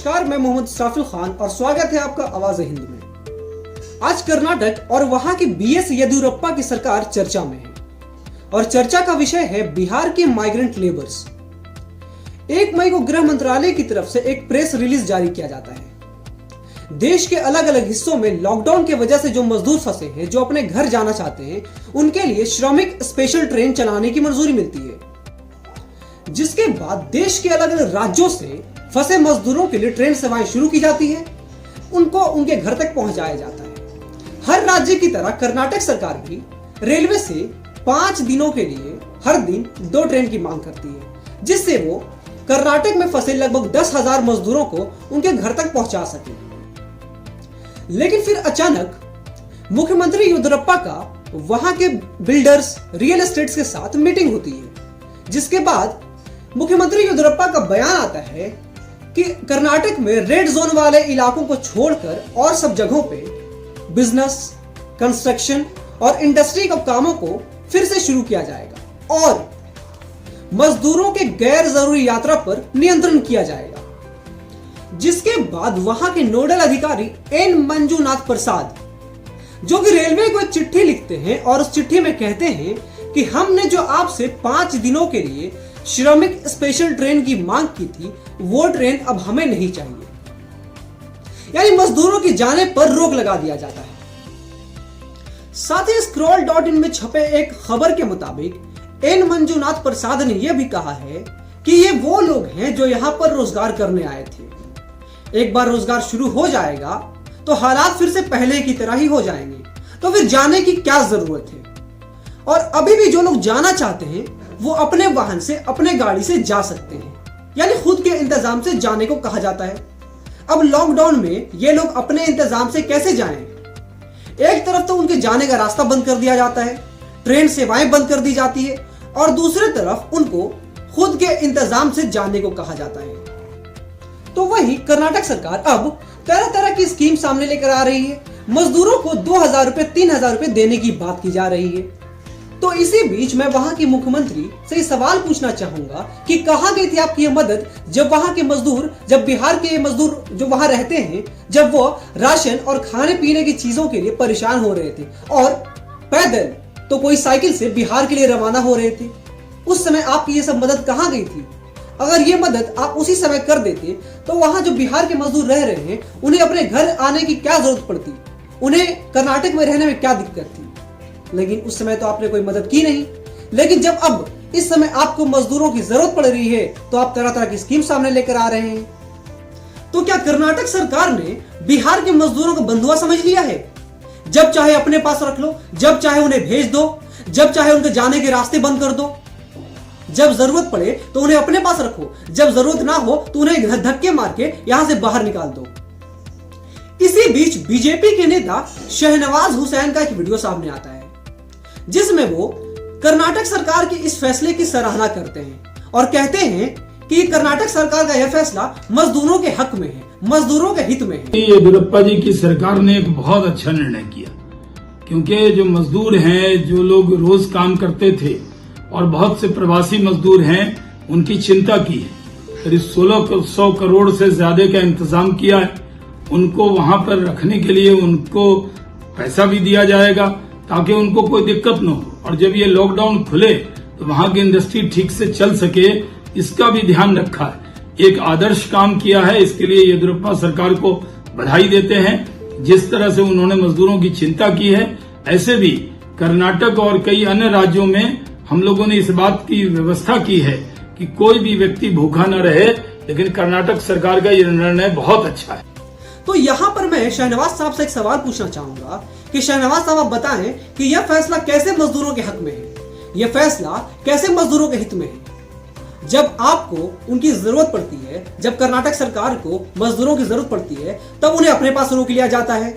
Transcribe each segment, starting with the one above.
नमस्कार, मैं मोहम्मद इस्राफिल खान और स्वागत है आपका आवाज हिंद में। आज कर्नाटक और वहां की बीएस येदियुरप्पा की सरकार चर्चा में है और चर्चा का विषय है बिहार के माइग्रेंट लेबर्स। 1 मई को गृह मंत्रालय की तरफ से एक प्रेस रिलीज जारी किया जाता है। देश के अलग अलग हिस्सों में लॉकडाउन की वजह से जो मजदूर फंसे हैं, जो अपने घर जाना चाहते हैं, उनके लिए श्रमिक स्पेशल ट्रेन चलाने की मंजूरी मिलती है, जिसके बाद देश के अलग अलग राज्यों से फंसे मजदूरों के लिए ट्रेन सेवाएं शुरू की जाती है। उनको उनके घर तक पहुंचाया जाता है। हर राज्य की तरह कर्नाटक सरकार भी रेलवे से 5 दिनों के लिए हर दिन 2 ट्रेन की मांग करती है, जिससे वो कर्नाटक में फंसे लगभग 10,000 मजदूरों को उनके घर तक पहुंचा सके। लेकिन फिर अचानक मुख्यमंत्री येदियुरप्पा का वहां के बिल्डर्स, रियल एस्टेट्स के साथ मीटिंग होती है, जिसके बाद मुख्यमंत्री येदियुरप्पा का बयान आता है कि कर्नाटक में रेड जोन वाले इलाकों को छोड़कर और सब जगहों पे बिजनेस, कंस्ट्रक्शन और इंडस्ट्री के कामों को फिर से शुरू किया जाएगा और मजदूरों के गैर जरूरी यात्रा पर नियंत्रण किया जाएगा। जिसके बाद वहां के नोडल अधिकारी एन मंजुनाथ प्रसाद, जो कि रेलवे को एक चिट्ठी लिखते हैं और उस चिट्ठी में कहते हैं कि हमने जो आपसे 5 दिनों के लिए श्रमिक स्पेशल ट्रेन की मांग की थी, वो ट्रेन अब हमें नहीं चाहिए। यानी मजदूरों की जाने पर रोक लगा दिया जाता है। साथ ही scroll.in में छपे एक खबर के मुताबिक एन मंजुनाथ प्रसाद ने यह भी कहा है कि ये वो लोग हैं जो यहां पर रोजगार करने आए थे। एक बार रोजगार शुरू हो जाएगा तो हालात फिर से पहले की तरह ही हो जाएंगे, तो फिर जाने की क्या जरूरत है। और अभी भी जो लोग जाना चाहते हैं वो अपने वाहन से, अपने गाड़ी से जा सकते हैं, यानी खुद के इंतजाम से जाने को कहा जाता है। अब लॉकडाउन में ये लोग अपने इंतजाम से कैसे जाएं? एक तरफ तो उनके जाने का रास्ता बंद कर दिया जाता है, ट्रेन सेवाएं बंद कर दी जाती है, और दूसरी तरफ उनको खुद के इंतजाम से जाने को कहा जाता है। तो वहीं कर्नाटक सरकार अब तरह तरह की स्कीम सामने लेकर आ रही है। मजदूरों को 2,000 रुपए, 3,000 रुपए देने की बात की जा रही है। तो इसी बीच मैं वहां की मुख्यमंत्री से सवाल पूछना चाहूंगा कि कहां गई थी आपकी ये मदद, जब वहां के मजदूर, जब बिहार के मजदूर जो वहां रहते हैं, जब वो राशन और खाने पीने की चीजों के लिए परेशान हो रहे थे और पैदल तो कोई साइकिल से बिहार के लिए रवाना हो रहे थे। उस समय आपकी ये सब मदद कहां गई थी? अगर ये मदद आप उसी समय कर देते तो वहां जो बिहार के मजदूर रह रहे हैं, उन्हें अपने घर आने की क्या जरूरत पड़ती? उन्हें कर्नाटक में रहने में क्या दिक्कत थी? लेकिन उस समय तो आपने कोई मदद की नहीं। लेकिन जब अब इस समय आपको मजदूरों की जरूरत पड़ रही है तो आप तरह तरह की स्कीम सामने लेकर आ रहे हैं। तो क्या कर्नाटक सरकार ने बिहार के मजदूरों को बंधुआ समझ लिया है? जब चाहे अपने पास रख लो, जब चाहे उन्हें भेज दो, जब चाहे उनके जाने के रास्ते बंद कर दो। जब जरूरत पड़े तो उन्हें अपने पास रखो, जब जरूरत ना हो तो उन्हें धक्के मार के यहां से बाहर निकाल दो। इसी बीच बीजेपी के नेता शहनवाज हुसैन का एक वीडियो सामने आता है, जिसमें वो कर्नाटक सरकार के इस फैसले की सराहना करते हैं और कहते हैं कि कर्नाटक सरकार का यह फैसला मजदूरों के हक में है, मजदूरों के हित में है। येदियुरप्पा जी की सरकार ने एक बहुत अच्छा निर्णय किया, क्योंकि जो मजदूर हैं, जो लोग रोज काम करते थे और बहुत से प्रवासी मजदूर हैं, उनकी चिंता की है। करीब 1600 करोड़ से ज्यादा का इंतजाम किया है। उनको वहां पर रखने के लिए उनको पैसा भी दिया जाएगा ताकि उनको कोई दिक्कत न हो, और जब ये लॉकडाउन खुले तो वहां की इंडस्ट्री ठीक से चल सके, इसका भी ध्यान रखा है। एक आदर्श काम किया है, इसके लिए येदियुरप्पा सरकार को बधाई देते हैं। जिस तरह से उन्होंने मजदूरों की चिंता की है, ऐसे भी कर्नाटक और कई अन्य राज्यों में हम लोगों ने इस बात की व्यवस्था की है कि कोई भी व्यक्ति भूखा न रहे। लेकिन कर्नाटक सरकार का यह निर्णय बहुत अच्छा है। तो यहाँ पर मैं शहनवाज साहब से एक सवाल पूछना चाहूंगा कि शहनवाज साहब आप बताएं कि यह फैसला कैसे मजदूरों के हक में है, यह फैसला कैसे मजदूरों के हित में है। जब आपको उनकी जरूरत पड़ती है, जब कर्नाटक सरकार को मजदूरों की जरूरत पड़ती है, तब उन्हें अपने पास रोक लिया जाता है।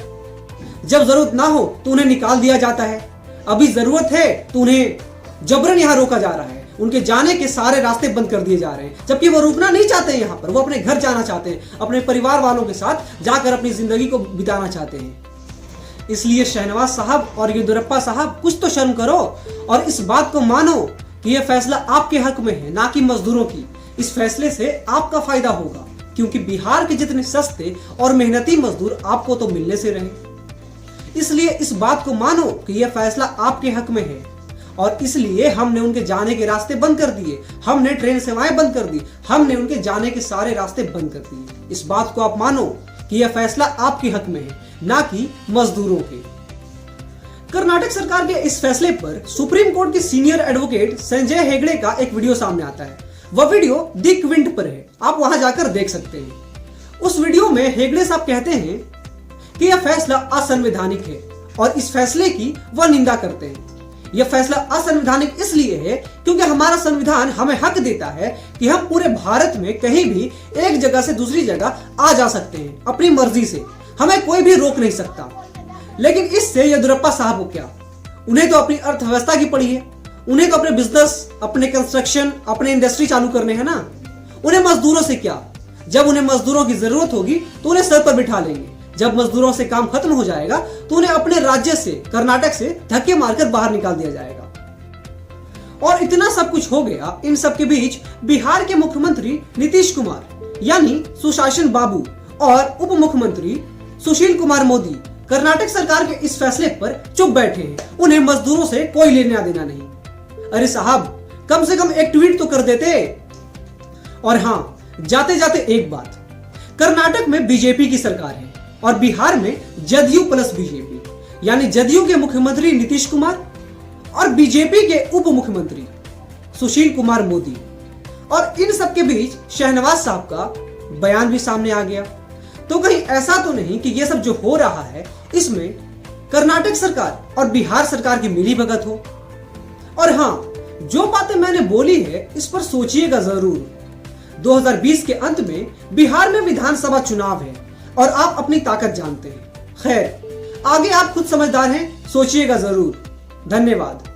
जब जरूरत ना हो तो उन्हें निकाल दिया जाता है। अभी जरूरत है तो उन्हें जबरन यहाँ रोका जा रहा है, उनके जाने के सारे रास्ते बंद कर दिए जा रहे हैं, जबकि वो रुकना नहीं चाहते हैं। यहाँ पर वो अपने घर जाना चाहते हैं, अपने परिवार वालों के साथ जाकर अपनी जिंदगी को बिताना चाहते हैं। इसलिए शहनवाज साहब और येदियुरप्पा साहब, कुछ तो शर्म करो और इस बात को मानो कि यह फैसला आपके हक में है, ना कि मजदूरों की। इस फैसले से आपका फायदा होगा। क्योंकि बिहार के जितने सस्ते और मेहनती मजदूर आपको तो मिलने से रहे। इसलिए इस बात को मानो कि यह फैसला आपके हक में है और इसलिए हमने उनके जाने के रास्ते बंद कर दिए, हमने ट्रेन सेवाएं बंद कर दी, हमने उनके जाने के सारे रास्ते बंद कर दिए। इस बात को आप मानो कि यह फैसला आपके हक में है, ना कि मजदूरों के। कर्नाटक सरकार के इस फैसले पर सुप्रीम कोर्ट के सीनियर एडवोकेट संजय हेगड़े का एक वीडियो सामने आता है। वह वीडियो दी क्विंट पर है, आप वहां जाकर देख सकते हैं। उस वीडियो में हेगड़े साहब कहते हैं कि यह फैसला असंवैधानिक है और इस फैसले की वह निंदा करते हैं। यह फैसला असंवैधानिक इसलिए है क्योंकि हमारा संविधान हमें हक देता है कि हम पूरे भारत में कहीं भी एक जगह से दूसरी जगह आ जा सकते हैं अपनी मर्जी से, हमें कोई भी रोक नहीं सकता। लेकिन इससे येदियुरप्पा साहब को क्या, उन्हें तो अपनी अर्थव्यवस्था की पड़ी है, उन्हें तो अपने बिजनेस, अपने कंस्ट्रक्शन, अपने इंडस्ट्री चालू करने हैं ना। उन्हें मजदूरों से क्या, जब उन्हें मजदूरों की जरूरत होगी तो उन्हें सर पर बिठा लेंगे, जब मजदूरों से काम खत्म हो जाएगा तो उन्हें अपने राज्य से, कर्नाटक से धक्के मारकर बाहर निकाल दिया जाएगा। और इतना सब कुछ हो गया, इन सब के बीच बिहार के मुख्यमंत्री नीतीश कुमार यानी सुशासन बाबू और उप मुख्यमंत्री सुशील कुमार मोदी कर्नाटक सरकार के इस फैसले पर चुप बैठे हैं। उन्हें मजदूरों से कोई लेना देना नहीं। अरे साहब, कम से कम एक ट्वीट तो कर देते। और हाँ, जाते जाते एक बात, कर्नाटक में बीजेपी की सरकार है और बिहार में जदयू प्लस बीजेपी यानी जदयू के मुख्यमंत्री नीतीश कुमार और बीजेपी के उप मुख्यमंत्री सुशील कुमार मोदी। और इन सब के बीच शहनवाज साहब का बयान भी सामने आ गया। तो कहीं ऐसा तो नहीं कि ये सब जो हो रहा है इसमें कर्नाटक सरकार और बिहार सरकार की मिलीभगत हो। और हाँ, जो बातें मैंने बोली है इस पर सोचिएगा जरूर। 2020 के अंत में बिहार में विधानसभा चुनाव है और आप अपनी ताकत जानते हैं। खैर, आगे आप खुद समझदार हैं, सोचिएगा जरूर। धन्यवाद।